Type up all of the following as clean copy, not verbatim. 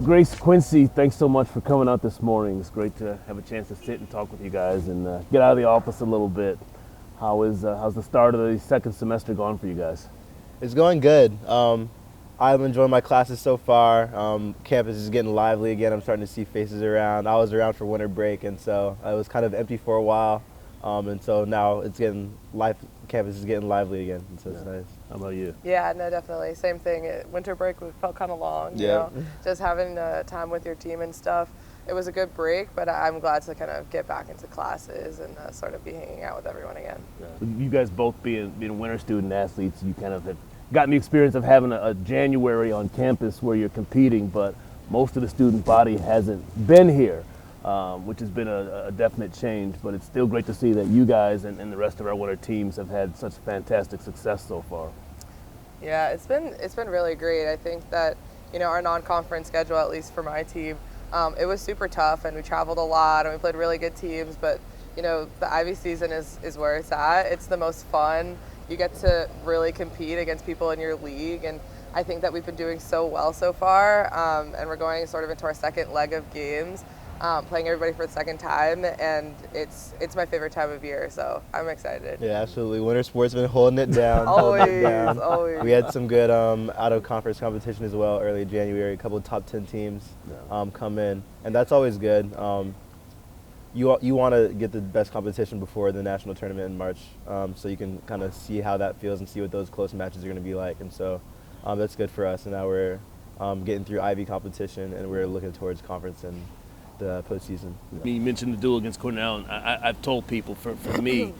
Grace, Quincy, thanks so much for coming out this morning. It's great to have a chance to sit and talk with you guys and get out of the office a little bit. How's the start of the second semester going for you guys? It's going good. I'm enjoying my classes so far. Campus is getting lively again. I'm starting to see faces around. I was around for winter break, and so I was kind of empty for a while. And so now it's getting campus is getting lively again, and so it's nice. How about you? Yeah, no, definitely. Same thing. Winter break felt kind of long, you know, just having time with your team and stuff. It was a good break, but I'm glad to kind of get back into classes and sort of be hanging out with everyone again. Yeah. You guys both being winter student athletes, you kind of have gotten the experience of having a January on campus where you're competing, but most of the student body hasn't been here, which has been a definite change. But it's still great to see that you guys and the rest of our winter teams have had such fantastic success so far. Yeah, it's been really great. I think that, you know, our non-conference schedule, at least for my team, it was super tough, and we traveled a lot and we played really good teams. But, you know, the Ivy season is where it's at. It's the most fun. You get to really compete against people in your league, and I think that we've been doing so well so far, and we're going sort of into our second leg of games, playing everybody for the second time, and it's my favorite time of year, so I'm excited. Yeah, absolutely. Winter sports been holding it down. Always. We had some good out-of-conference competition as well early January. A couple of top 10 teams come in, and that's always good. You want to get the best competition before the national tournament in March, so you can kind of see how that feels and see what those close matches are going to be like. And so that's good for us. And now we're getting through Ivy competition, and we're looking towards conference and the postseason. You mentioned the duel against Cornell, and I've told people, for me,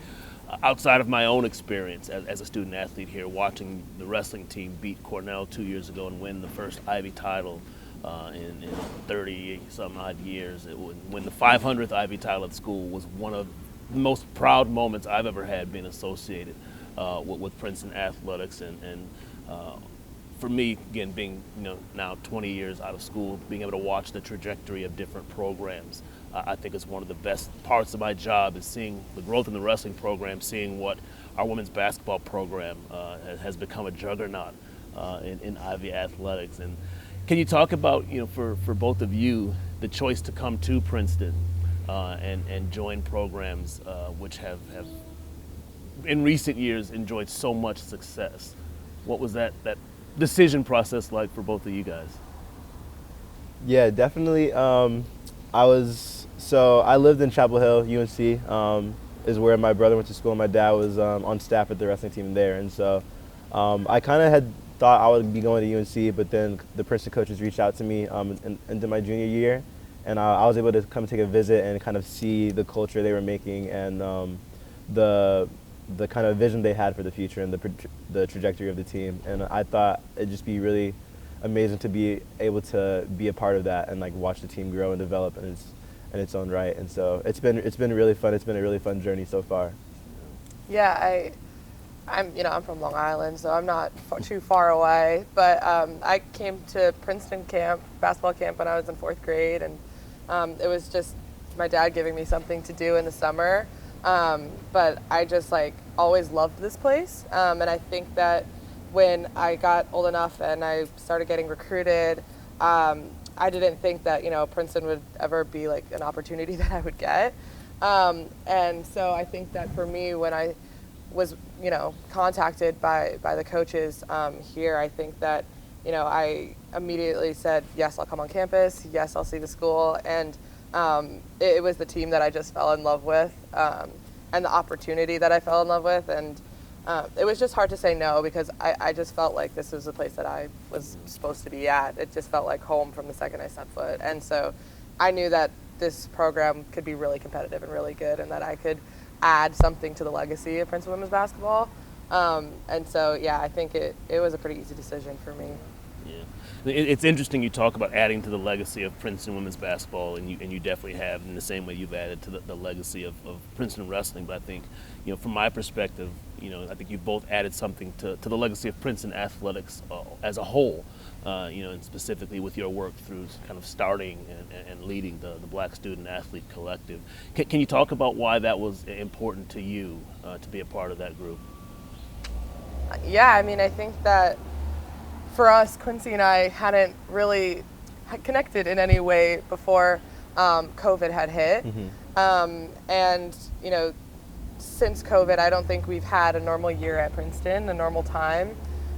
outside of my own experience as a student athlete here, watching the wrestling team beat Cornell 2 years ago and win the first Ivy title in 30-some odd years. When the 500th Ivy title at school was one of the most proud moments I've ever had being associated with Princeton athletics. And for me, again, being now 20 years out of school, being able to watch the trajectory of different programs, I think it's one of the best parts of my job is seeing the growth in the wrestling program, seeing what our women's basketball program has become a juggernaut in Ivy athletics. And can you talk about, for both of you, the choice to come to Princeton and join programs which have in recent years enjoyed so much success? What was that decision process like for both of you guys? Yeah, definitely. I lived in Chapel Hill, UNC, is where my brother went to school. My dad was on staff at the wrestling team there, and so I kind of had thought I would be going to UNC, but then the Princeton coaches reached out to me into my junior year, and I was able to come take a visit and kind of see the culture they were making and the kind of vision they had for the future and the trajectory of the team. And I thought it'd just be really amazing to be able to be a part of that and like watch the team grow and develop in its own right. And so it's been really fun. It's been a really fun journey so far. Yeah, I'm from Long Island, so I'm not too far away. But I came to Princeton basketball camp, when I was in 4th grade, and it was just my dad giving me something to do in the summer. But I just always loved this place, and I think that when I got old enough and I started getting recruited, I didn't think that Princeton would ever be an opportunity that I would get, and so I think that for me, when I was contacted by the coaches here, I think that I immediately said, yes, I'll come on campus, yes, I'll see the school, and it was the team that I just fell in love with, and the opportunity that I fell in love with, and it was just hard to say no, because I just felt like this was the place that I was supposed to be at. It just felt like home from the second I set foot, and so I knew that this program could be really competitive and really good, and that I could add something to the legacy of Princeton women's basketball. And so, yeah, I think it was a pretty easy decision for me. Yeah, it's interesting you talk about adding to the legacy of Princeton women's basketball, and you definitely have, in the same way you've added to the legacy of Princeton wrestling. But I think, from my perspective, I think you both added something to the legacy of Princeton athletics as a whole. And specifically with your work through kind of starting and leading the Black Student Athlete Collective. Can you talk about why that was important to you to be a part of that group? Yeah, I mean, I think that for us, Quincy and I hadn't really connected in any way before COVID had hit. And, you know, since COVID, I don't think we've had a normal year at Princeton, a normal time.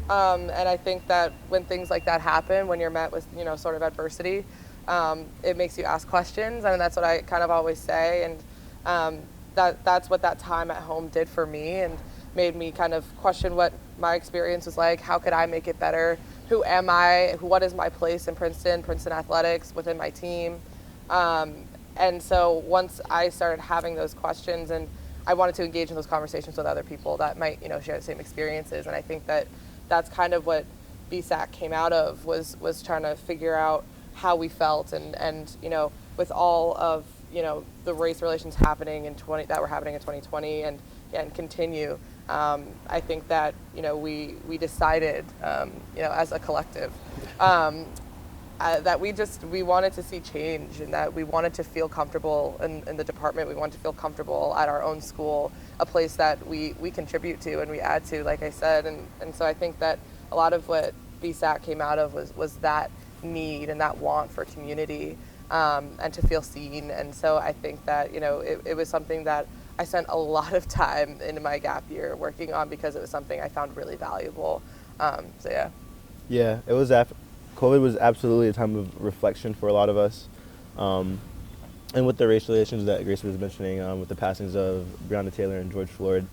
And I think that when things like that happen, when you're met with, you know, sort of adversity, it makes you ask questions. I mean, that's what I kind of always say. And that's what that time at home did for me, and made me kind of question what my experience was like. How could I make it better? Who am I? What is my place in Princeton athletics, within my team? And so once I started having those questions, and I wanted to engage in those conversations with other people that might, you know, share the same experiences. And I think that that's kind of what BSAC came out of, was trying to figure out how we felt, and you know, with all of, you know, the race relations happening that were happening in 2020 and continue. I think that, you know, we decided, you know, as a collective, that we wanted to see change, and that we wanted to feel comfortable in the department. We wanted to feel comfortable at our own school, a place that we contribute to and we add to, like I said. And so I think that a lot of what BSAC came out of was that need and that want for community, and to feel seen. And so I think that, you know, it was something that I spent a lot of time in my gap year working on, because it was something I found really valuable. So yeah. Yeah, it was COVID was absolutely a time of reflection for a lot of us. And with the race relations that Grace was mentioning, with the passings of Breonna Taylor and George Floyd,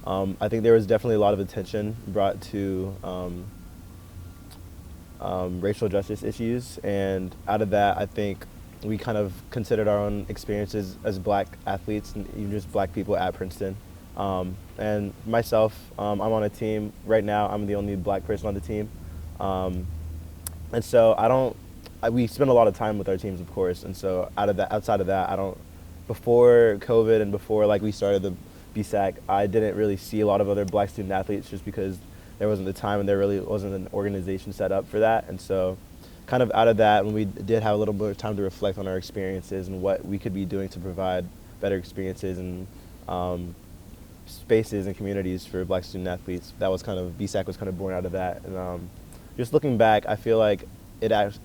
I think there was definitely a lot of attention brought to racial justice issues. And out of that, I think we kind of considered our own experiences as black athletes and even just black people at Princeton. And myself, I'm on a team right now. I'm the only black person on the team. And so we spend a lot of time with our teams, of course. And so outside of that, before COVID and before like we started the BSAC, I didn't really see a lot of other black student athletes, just because there wasn't the time and there really wasn't an organization set up for that. And so kind of out of that, when we did have a little bit of time to reflect on our experiences and what we could be doing to provide better experiences and spaces and communities for black student athletes, BSAC was kind of born out of that. And just looking back, I feel like it has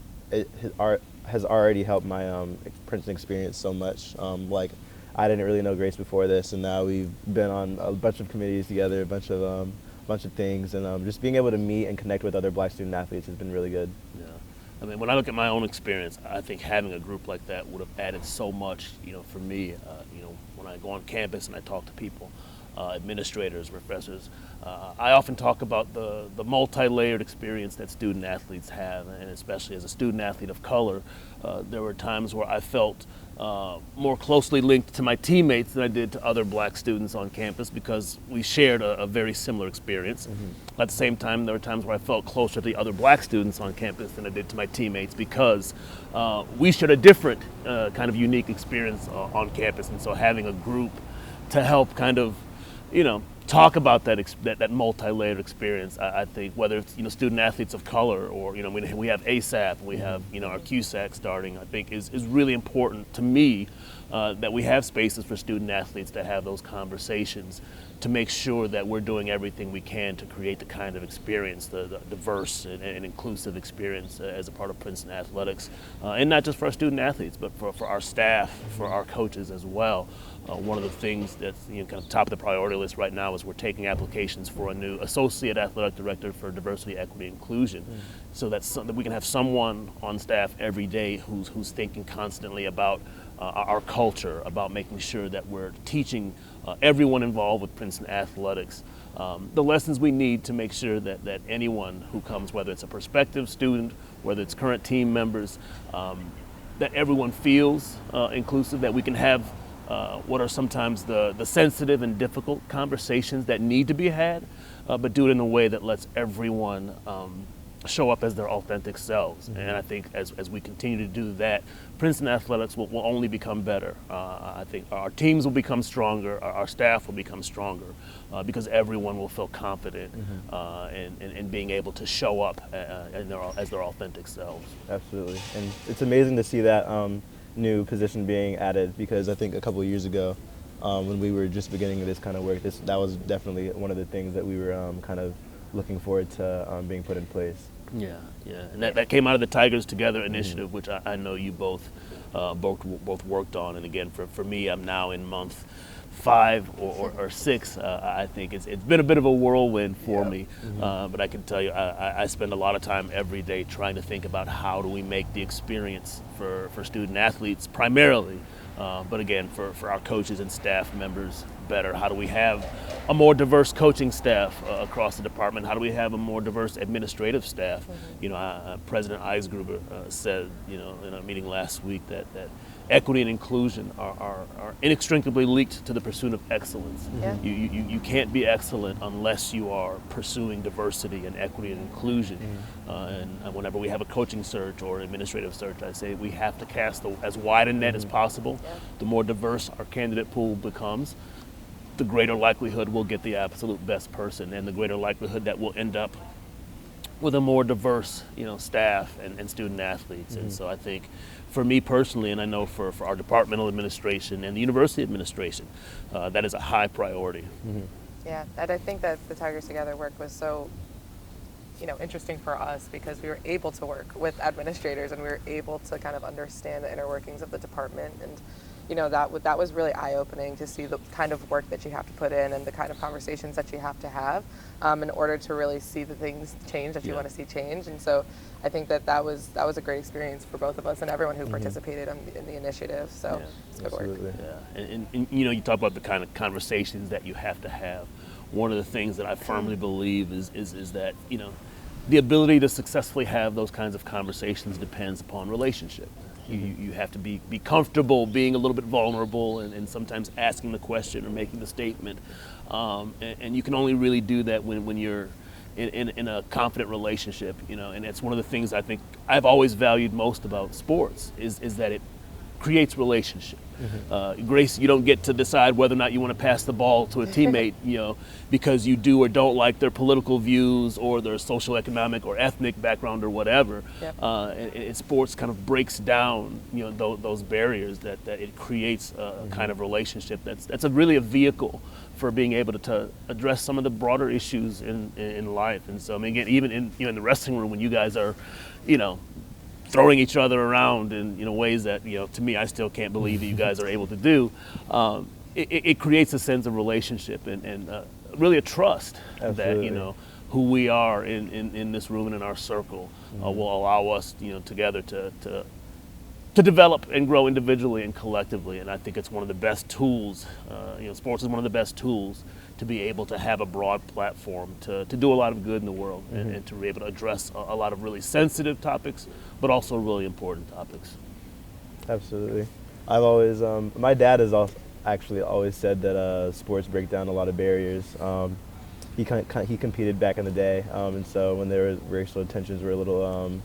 already helped my Princeton experience so much. Like, I didn't really know Grace before this, and now we've been on a bunch of committees together, a bunch of things, and just being able to meet and connect with other black student athletes has been really good. Yeah. I mean, when I look at my own experience, I think having a group like that would have added so much, you know, for me. You know, when I go on campus and I talk to people, administrators, professors, I often talk about the multi-layered experience that student athletes have, and especially as a student athlete of color, there were times where I felt more closely linked to my teammates than I did to other black students on campus, because we shared a very similar experience. Mm-hmm. At the same time, there were times where I felt closer to the other black students on campus than I did to my teammates, because we shared a different kind of unique experience on campus. And so having a group to help kind of, you know, talk about that multi-layered experience, I think, whether it's, you know, student athletes of color, or, you know, we have ASAP, we have, you know, our QSAC starting, I think is really important to me, that we have spaces for student athletes to have those conversations, to make sure that we're doing everything we can to create the kind of experience, the diverse and inclusive experience as a part of Princeton athletics, and not just for our student athletes, but for our staff, for our coaches as well. One of the things that's, you know, kind of top of the priority list right now is we're taking applications for a new associate athletic director for diversity, equity, inclusion, so that we can have someone on staff every day who's thinking constantly about our culture, about making sure that we're teaching everyone involved with Princeton athletics the lessons we need to make sure that anyone who comes, whether it's a prospective student, whether it's current team members, that everyone feels inclusive, that we can have what are sometimes the sensitive and difficult conversations that need to be had, but do it in a way that lets everyone show up as their authentic selves. Mm-hmm. And I think as we continue to do that, Princeton athletics will only become better. I think our teams will become stronger, our staff will become stronger, because everyone will feel confident in being able to show up as their authentic selves. Absolutely. And it's amazing to see that new position being added, because I think a couple of years ago, when we were just beginning this kind of work, that was definitely one of the things that we were kind of looking forward to being put in place. Yeah, yeah, and that came out of the Tigers Together initiative, which I know you both worked on. And again, for me, I'm now in month 5 or 6. I think it's been a bit of a whirlwind for me, but I can tell you, I spend a lot of time every day trying to think about how do we make the experience for student athletes primarily, but again for our coaches and staff members better. How do we have a more diverse coaching staff across the department? How do we have a more diverse administrative staff? You know, President Eisgruber said, you know, in a meeting last week that equity and inclusion are inextricably linked to the pursuit of excellence. Yeah. You can't be excellent unless you are pursuing diversity and equity and inclusion. And whenever we have a coaching search or administrative search, I say we have to cast as wide a net as possible. Yeah. The more diverse our candidate pool becomes, the greater likelihood we'll get the absolute best person, and the greater likelihood that we'll end up with a more diverse, you know, staff and student athletes. And so I think for me personally, and I know for our departmental administration and the university administration, that is a high priority. Yeah, and I think that the Tigers Together work was so, you know, interesting for us because we were able to work with administrators and we were able to kind of understand the inner workings of the department. And you know, that was really eye-opening to see the kind of work that you have to put in and the kind of conversations that you have to have in order to really see the things change that you want to see change. And so I think that was a great experience for both of us and everyone who participated in the initiative. So it's good work. Yeah, and you know, you talk about the kind of conversations that you have to have. One of the things that I firmly believe is that, you know, the ability to successfully have those kinds of conversations depends upon relationship. You have to be comfortable being a little bit vulnerable and sometimes asking the question or making the statement. And you can only really do that when you're in a confident relationship, you know, and it's one of the things I think I've always valued most about sports is that it creates relationship. Grace, you don't get to decide whether or not you want to pass the ball to a teammate, you know, because you do or don't like their political views or their social, economic, or ethnic background or whatever. And sports kind of breaks down, you know, those barriers that it creates a kind of relationship that's really a vehicle for being able to address some of the broader issues in life. And so, I mean, again, even in the wrestling room when you guys are, you know, throwing each other around in, you know, ways that, you know, to me, I still can't believe that you guys are able to do. It creates a sense of relationship and really a trust that, you know, who we are in this room and in our circle will allow us, you know, together to develop and grow individually and collectively. And I think it's one of the best tools, you know, sports is one of the best tools to be able to have a broad platform to do a lot of good in the world and to be able to address a lot of really sensitive topics, but also really important topics. Absolutely. I've always, my dad has actually always said that sports break down a lot of barriers. He competed back in the day, and so when there was racial tensions were a little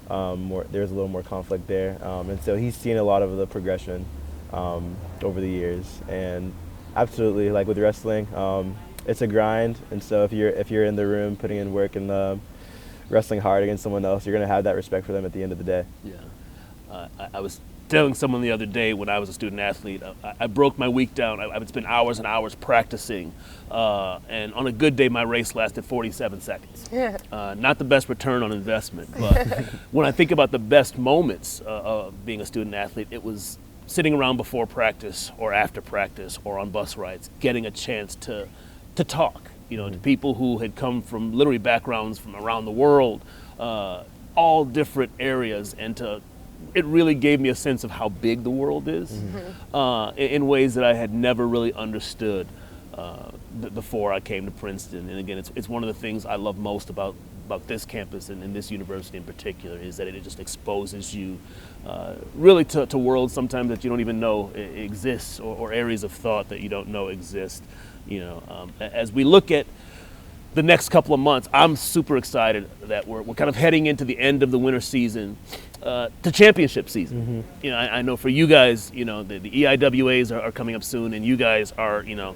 there was a little more conflict there, and so he's seen a lot of the progression over the years. And absolutely, like with wrestling, it's a grind, and so if you're in the room putting in work and wrestling hard against someone else, you're going to have that respect for them at the end of the day. Yeah, I was telling someone the other day when I was a student athlete, I broke my week down. I would spend hours and hours practicing, and on a good day, my race lasted 47 seconds. Not the best return on investment, but when I think about the best moments of being a student athlete, it was sitting around before practice or after practice or on bus rides, getting a chance to talk, you know, to people who had come from literally backgrounds from around the world, all different areas, and it really gave me a sense of how big the world is in ways that I had never really understood before I came to Princeton. And again, it's one of the things I love most about this campus and this university in particular is that it just exposes you really to worlds sometimes that you don't even know exists or areas of thought that you don't know exist. You know, as we look at the next couple of months, I'm super excited that we're kind of heading into the end of the winter season to championship season. You know, I know for you guys, you know, the EIWAs are coming up soon, and you guys are, you know,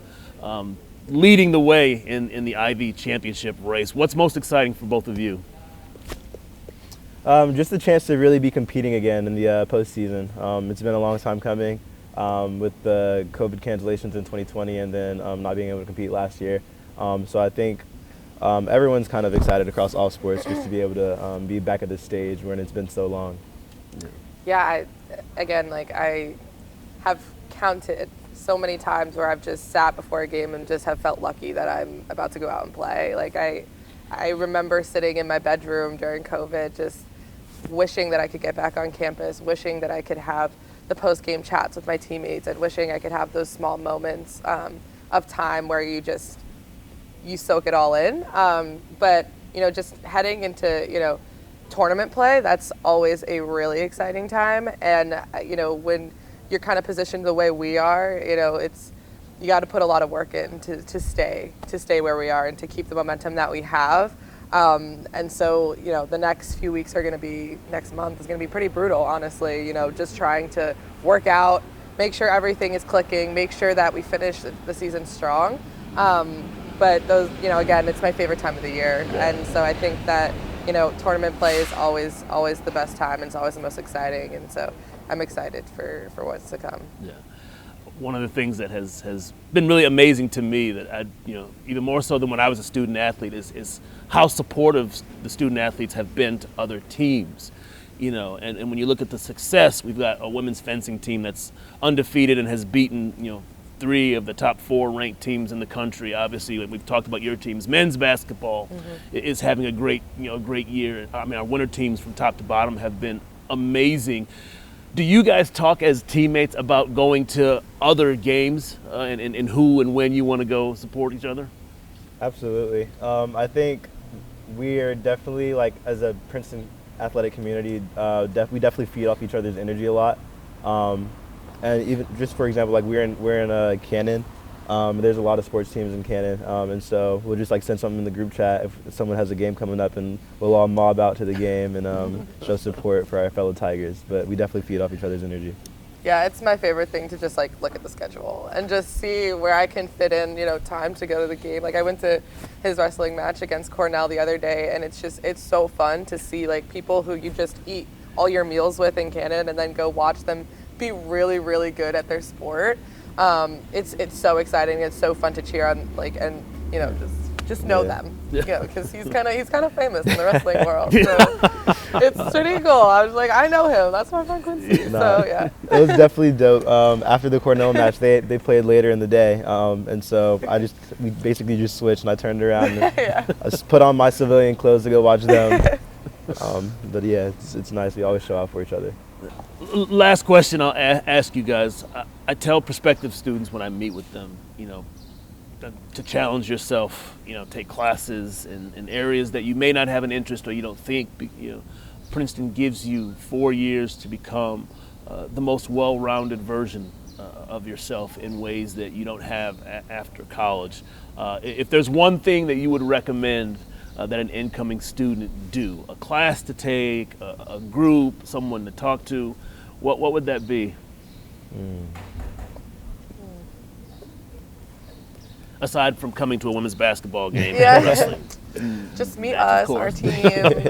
leading the way in the Ivy championship race. What's most exciting for both of you? Just the chance to really be competing again in the postseason. It's been a long time coming with the COVID cancellations in 2020 and then not being able to compete last year. So I think everyone's kind of excited across all sports just to be able to be back at this stage when it's been so long. Yeah, I have counted so many times where I've just sat before a game and just have felt lucky that I'm about to go out and play. Like I remember sitting in my bedroom during COVID just wishing that I could get back on campus, wishing that I could have the post-game chats with my teammates, and wishing I could have those small moments of time where you soak it all in. But, just heading into, tournament play, that's always a really exciting time. And, when you're kind of positioned the way we are, you got to put a lot of work in to stay where we are and to keep the momentum that we have. And so, the next few weeks next month is going to be pretty brutal, honestly, just trying to work out, make sure everything is clicking, make sure that we finish the season strong. But those, again, it's my favorite time of the year. And so I think that, tournament play is always the best time, and it's always the most exciting. And so I'm excited for what's to come. Yeah. One of the things that has been really amazing to me that even more so than when I was a student athlete is how supportive the student athletes have been to other teams. And when you look at the success, we've got a women's fencing team that's undefeated and has beaten, 3 of the top 4 ranked teams in the country. Obviously, we've talked about your teams. Men's basketball is having a great year. I mean, our winter teams from top to bottom have been amazing. Do you guys talk as teammates about going to other games and who and when you want to go support each other? Absolutely. I think we are definitely, as a Princeton athletic community, we definitely feed off each other's energy a lot. And even just for example, we're in Cannon. There's a lot of sports teams in Cannon, and so we'll just send something in the group chat if someone has a game coming up, and we'll all mob out to the game and show support for our fellow Tigers. But we definitely feed off each other's energy. Yeah, it's my favorite thing to just look at the schedule and just see where I can fit in, time to go to the game. I went to his wrestling match against Cornell the other day, and it's so fun to see people who you just eat all your meals with in Cannon and then go watch them be really, really good at their sport. It's so exciting. It's so fun to cheer on, and just know them, because he's kind of famous in the wrestling world. So it's pretty cool. I was like, I know him. That's my friend Quincy. So yeah, it was definitely dope. After the Cornell match, they played later in the day, and so we basically just switched, and I turned around and I just put on my civilian clothes to go watch them. But yeah, it's nice. We always show out for each other. Last question I'll ask you guys. I tell prospective students when I meet with them, to challenge yourself, take classes in areas that you may not have an interest or you don't think. Princeton gives you 4 years to become the most well-rounded version of yourself in ways that you don't have after college. If there's one thing that you would recommend that an incoming student do, a class to take, a group, someone to talk to, what would that be? Aside from coming to a women's basketball game and wrestling. Just meet us, our team,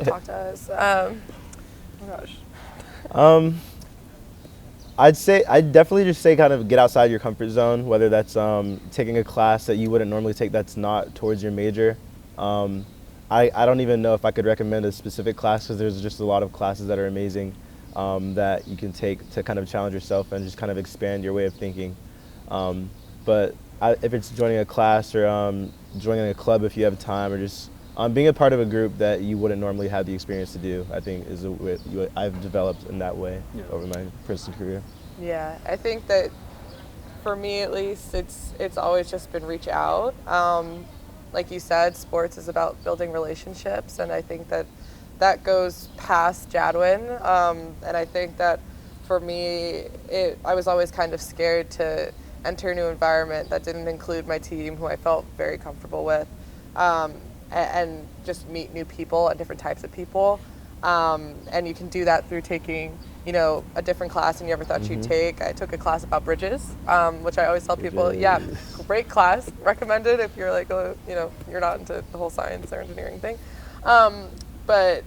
talk to us. Oh gosh. I'd definitely just say kind of get outside your comfort zone, whether that's taking a class that you wouldn't normally take that's not towards your major. I don't even know if I could recommend a specific class, because there's just a lot of classes that are amazing that you can take to kind of challenge yourself and just kind of expand your way of thinking. But if it's joining a class or joining a club if you have time, or just being a part of a group that you wouldn't normally have the experience to do, I think is what I've developed in that way over my Princeton career. Yeah, I think that for me at least, it's always just been reach out. Like you said, sports is about building relationships, and I think that goes past Jadwin. And I think that for me, I was always kind of scared to enter a new environment that didn't include my team, who I felt very comfortable with, and just meet new people and different types of people. And you can do that through taking, a different class than you ever thought you'd take. I took a class about bridges, which I always tell people, great class, recommended if you're you're not into the whole science or engineering thing. But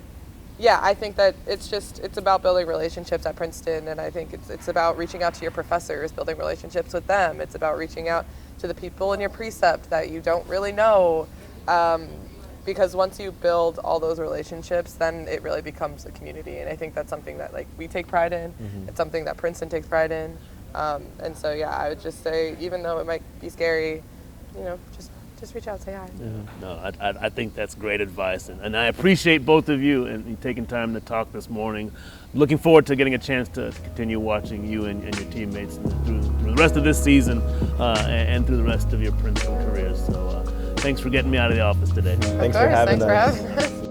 yeah, I think that it's about building relationships at Princeton, and I think it's about reaching out to your professors, building relationships with them. It's about reaching out to the people in your precept that you don't really know, because once you build all those relationships, then it really becomes a community. And I think that's something that like we take pride in. It's something that Princeton takes pride in. And so, yeah, I would just say, even though it might be scary, you know, just reach out, say hi. No, I think that's great advice, and I appreciate both of you and you taking time to talk this morning. Looking forward to getting a chance to continue watching you and your teammates through the rest of this season and through the rest of your Princeton careers. So thanks for getting me out of the office today. Thanks for having us. Thanks for having us.